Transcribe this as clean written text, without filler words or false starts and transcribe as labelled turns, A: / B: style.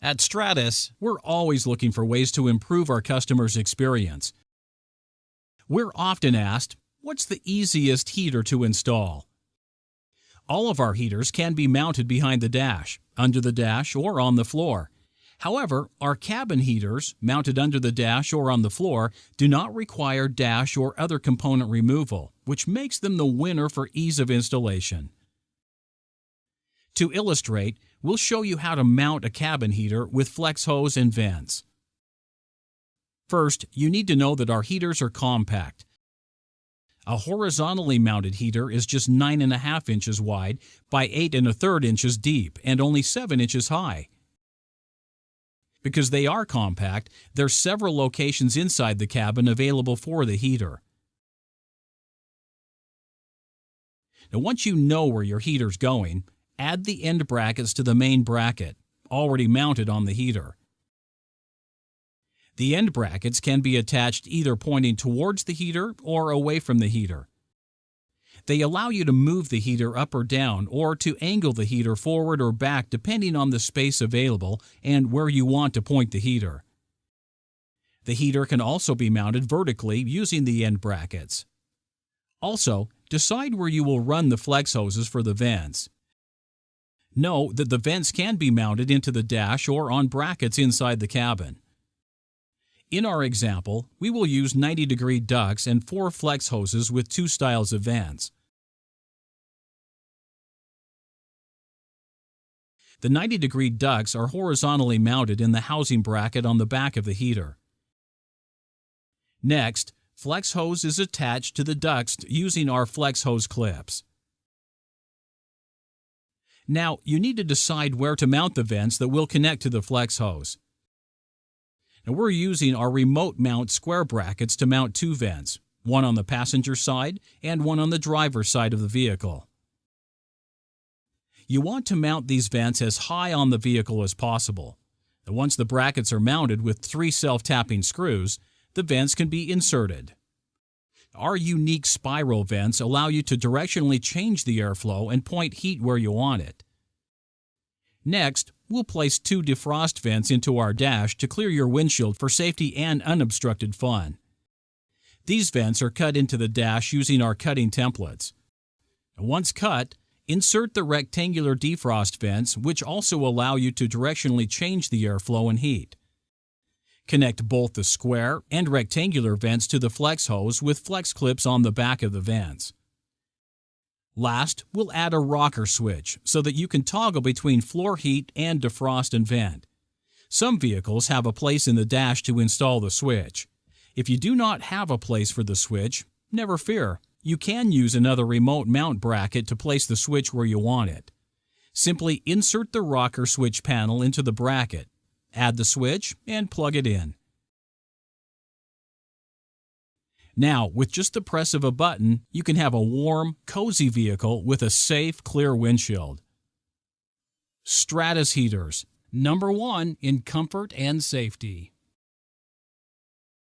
A: At Stratos, we're always looking for ways to improve our customers' experience. We're often asked, what's the easiest heater to install? All of our heaters can be mounted behind the dash, under the dash, or on the floor. However, our cabin heaters, mounted under the dash or on the floor, do not require dash or other component removal, which makes them the winner for ease of installation. To illustrate, we'll show you how to mount a cabin heater with flex hose and vents. First, you need to know that our heaters are compact. A horizontally mounted heater is just 9.5 inches wide by 8 1/3 inches deep and only 7 inches high. Because they are compact, there are several locations inside the cabin available for the heater. Now, once you know where your heater's going, add the end brackets to the main bracket, already mounted on the heater. The end brackets can be attached either pointing towards the heater or away from the heater. They allow you to move the heater up or down or to angle the heater forward or back depending on the space available and where you want to point the heater. The heater can also be mounted vertically using the end brackets. Also, decide where you will run the flex hoses for the vents. Know that the vents can be mounted into the dash or on brackets inside the cabin. In our example, we will use 90-degree ducts and 4 flex hoses with 2 styles of vents. The 90-degree ducts are horizontally mounted in the housing bracket on the back of the heater. Next, flex hose is attached to the ducts using our flex hose clips. Now, you need to decide where to mount the vents that will connect to the flex hose. Now, we're using our remote mount square brackets to mount 2 vents, one on the passenger side and one on the driver's side of the vehicle. You want to mount these vents as high on the vehicle as possible. Now, once the brackets are mounted with 3 self-tapping screws, the vents can be inserted. Our unique spiral vents allow you to directionally change the airflow and point heat where you want it. Next, we'll place 2 defrost vents into our dash to clear your windshield for safety and unobstructed fun. These vents are cut into the dash using our cutting templates. Once cut, insert the rectangular defrost vents, which also allow you to directionally change the airflow and heat. Connect both the square and rectangular vents to the flex hose with flex clips on the back of the vents. Last, we'll add a rocker switch so that you can toggle between floor heat and defrost and vent. Some vehicles have a place in the dash to install the switch. If you do not have a place for the switch, never fear. You can use another remote mount bracket to place the switch where you want it. Simply insert the rocker switch panel into the bracket, add the switch, and plug it in. Now, with just the press of a button, you can have a warm, cozy vehicle with a safe, clear windshield. Stratos heaters, #1 in comfort and safety.